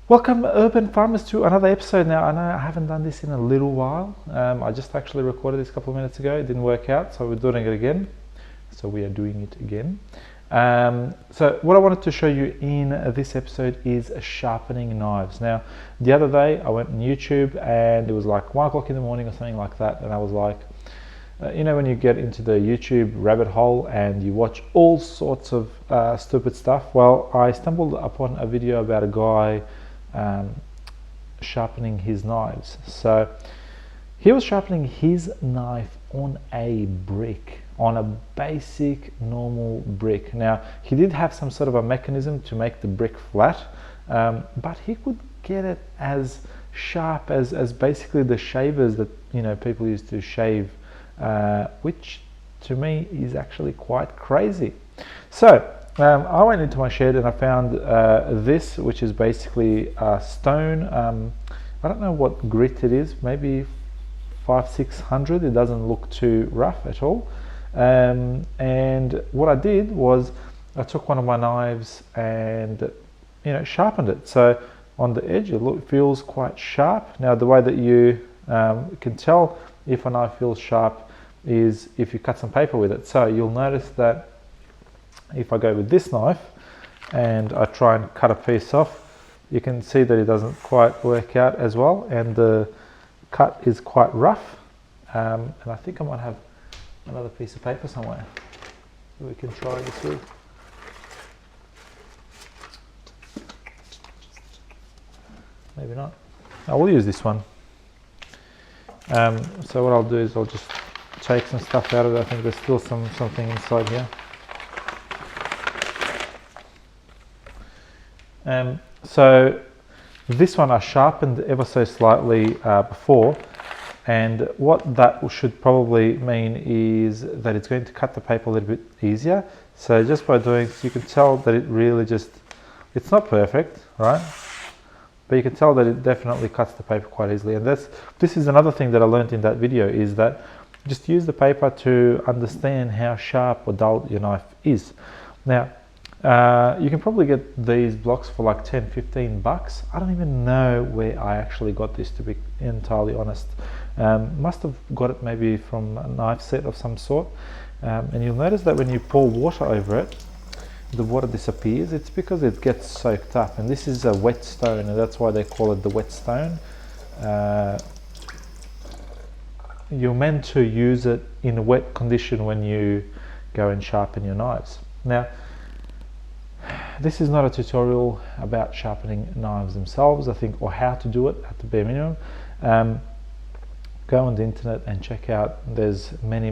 Welcome urban farmers to another episode. Now I know I haven't done this in a little while. I just actually recorded this a couple of minutes ago. It didn't work out, so we're doing it again. So we are doing it again. So what I wanted to show you in this episode is sharpening knives. Now the other day I went on YouTube and it was like 1 o'clock in the morning or something like that, and I was like, you know, when you get into the YouTube rabbit hole and you watch all sorts of stupid stuff. Well, I stumbled upon a video about a guy sharpening his knives. So he was sharpening his knife on a brick, on a basic normal brick. Now he did have some sort of a mechanism to make the brick flat, but he could get it as sharp as basically the shavers that, you know, people used to shave, which to me is actually quite crazy. So I went into my shed and I found this, which is basically a stone. I don't know what grit it is, maybe 500-600. It doesn't look too rough at all. And what I did was I took one of my knives and, you know, sharpened it. So on the edge it feels quite sharp. Now the way that you can tell if a knife feels sharp is if you cut some paper with it. So you'll notice that if I go with this knife and I try and cut a piece off, you can see that it doesn't quite work out as well, and the cut is quite rough. And I think I might have another piece of paper somewhere that we can try this with. Maybe not. I will use this one. So what I'll do is I'll just take some stuff out of it. I think there's still something inside here. So this one I sharpened ever so slightly before, and what that should probably mean is that it's going to cut the paper a little bit easier. So just by doing this, you can tell that it really it's not perfect, right? But you can tell that it definitely cuts the paper quite easily. And this is another thing that I learned in that video, is that just use the paper to understand how sharp or dull your knife is. Now, you can probably get these blocks for like 10-15 bucks. I don't even know where I actually got this, to be entirely honest. Must have got it maybe from a knife set of some sort. And you'll notice that when you pour water over it, the water disappears. It's because it gets soaked up, and this is a whetstone, and that's why they call it the whetstone. You're meant to use it in a wet condition when you go and sharpen your knives. Now, this is not a tutorial about sharpening knives themselves, I think, or how to do it at the bare minimum. Go on the internet and check out, there's many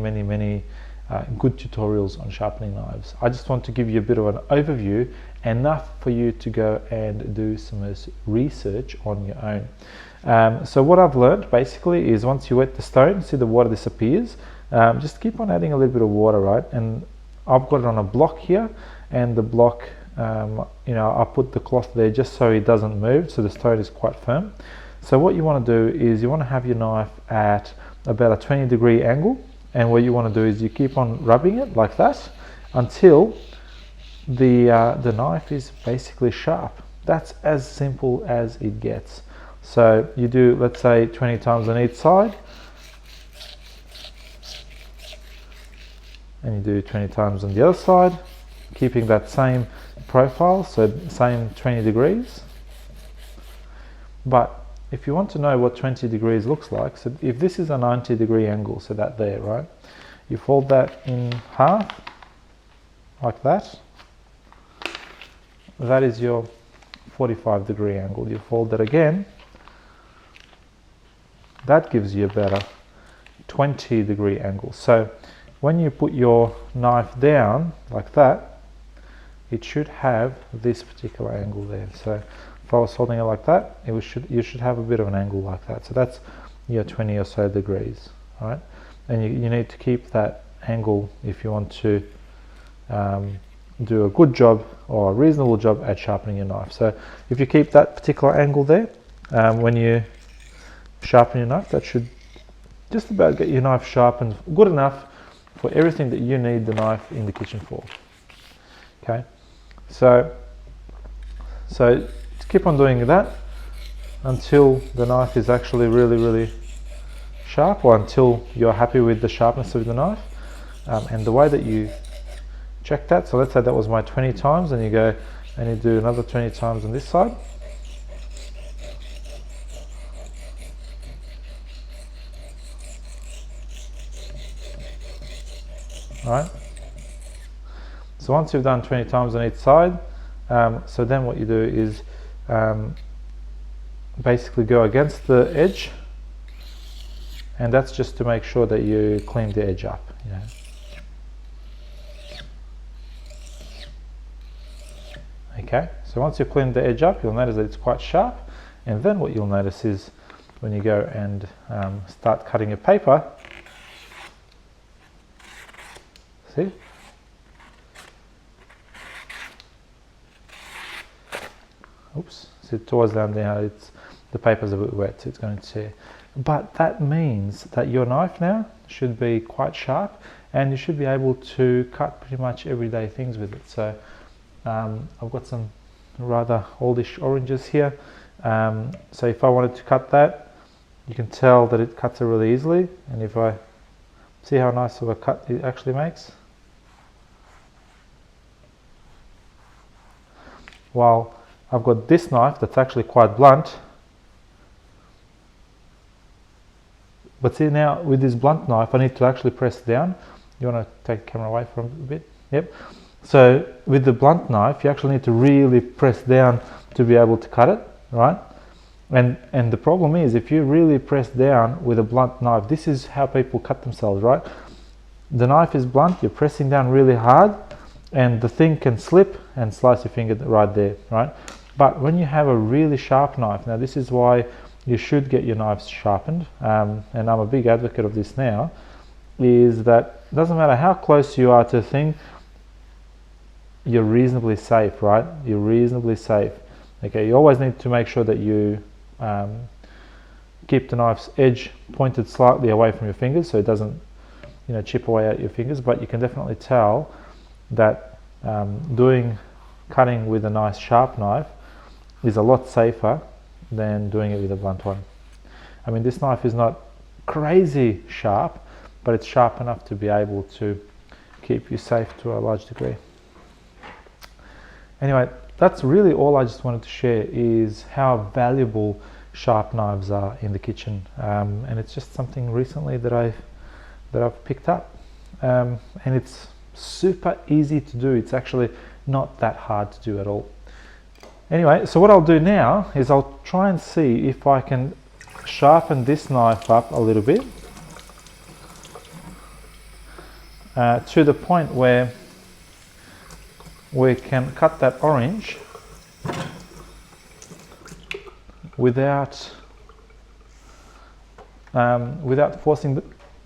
good tutorials on sharpening knives. I just want to give you a bit of an overview, enough for you to go and do some research on your own. So what I've learned basically is, once you wet the stone, see the water disappears, just keep on adding a little bit of water, right? And I've got it on a block here, and the block, you know, I put the cloth there just so it doesn't move, so the stone is quite firm. So what you want to do is you want to have your knife at about a 20-degree angle, and what you want to do is you keep on rubbing it like that until the knife is basically sharp. That's as simple as it gets. So you do, let's say, 20 times on each side, and you do 20 times on the other side, keeping that same profile, so same 20 degrees. But if you want to know what 20 degrees looks like, so if this is a 90-degree angle, so that there, right, you fold that in half like that. That is your 45-degree angle. You fold that again, that gives you about a 20-degree angle. So when you put your knife down like that, it should have this particular angle there. So if I was holding it like that, you should have a bit of an angle like that. So that's your 20 or so degrees, all right? And you need to keep that angle if you want to do a good job or a reasonable job at sharpening your knife. So if you keep that particular angle there, when you sharpen your knife, that should just about get your knife sharpened good enough for everything that you need the knife in the kitchen for. Okay, so keep on doing that. until the knife is actually really sharp, or until you're happy with the sharpness of the knife. And the way that you check that, so let's say that was my 20 times, and you go and you do another 20 times on this side. Alright, so once you've done 20 times on each side, so then what you do is basically go against the edge, and that's just to make sure that you clean the edge up, you know. Okay, so once you've cleaned the edge up, you'll notice that it's quite sharp, and then what you'll notice is when you go and start cutting your paper, see? Oops, see, towards down there, the paper's a bit wet, so it's going to tear. But that means that your knife now should be quite sharp, and you should be able to cut pretty much everyday things with it. So I've got some rather oldish oranges here. So if I wanted to cut that, you can tell that it cuts it really easily. And if I see how nice of a cut it actually makes. While I've got this knife that's actually quite blunt. But see, now with this blunt knife, I need to actually press down. You want to take the camera away from a bit? Yep. So with the blunt knife, you actually need to really press down to be able to cut it, right? And the problem is, if you really press down with a blunt knife, this is how people cut themselves, right? The knife is blunt, you're pressing down really hard, and the thing can slip and slice your finger right there, right? But when you have a really sharp knife, now this is why you should get your knives sharpened, and I'm a big advocate of this now, is that it doesn't matter how close you are to the thing, you're reasonably safe, right? You're reasonably safe. Okay, you always need to make sure that you keep the knife's edge pointed slightly away from your fingers so it doesn't, you know, chip away at your fingers, but you can definitely tell that cutting with a nice sharp knife is a lot safer than doing it with a blunt one. I mean, this knife is not crazy sharp, but it's sharp enough to be able to keep you safe to a large degree. Anyway, that's really all I just wanted to share, is how valuable sharp knives are in the kitchen, and it's just something recently that I've picked up, and it's super easy to do. It's actually not that hard to do at all. Anyway, so what I'll do now is I'll try and see if I can sharpen this knife up a little bit to the point where we can cut that orange without forcing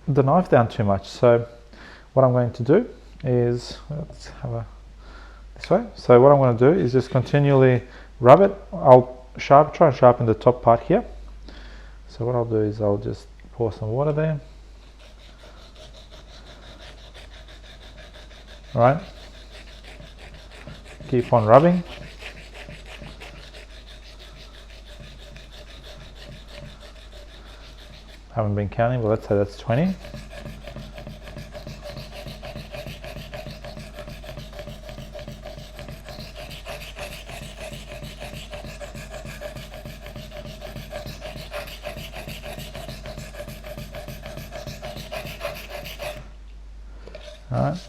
the knife down too much. So what I'm going to do is, let's have this way. So what I'm going to do is just continually rub it. I'll try and sharpen the top part here. So what I'll do is I'll just pour some water there. All right. Keep on rubbing. Haven't been counting, but let's say that's 20. All right.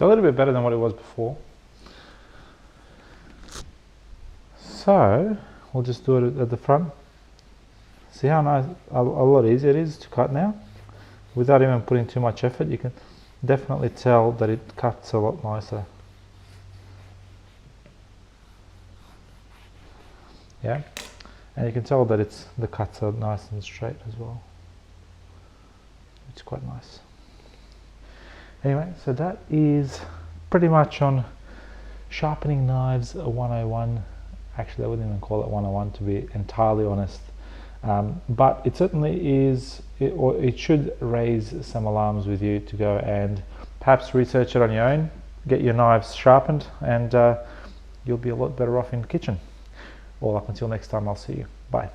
It's a little bit better than what it was before. So we'll just do it at the front. See how nice, a lot easier it is to cut now? Without even putting too much effort, you can definitely tell that it cuts a lot nicer. Yeah, and you can tell that the cuts are nice and straight as well. It's quite nice. Anyway, so that is pretty much on sharpening knives 101. Actually, I wouldn't even call it 101 to be entirely honest. But it certainly is, or it should raise some alarms with you to go and perhaps research it on your own, get your knives sharpened, and you'll be a lot better off in the kitchen. Well, up until next time, I'll see you. Bye.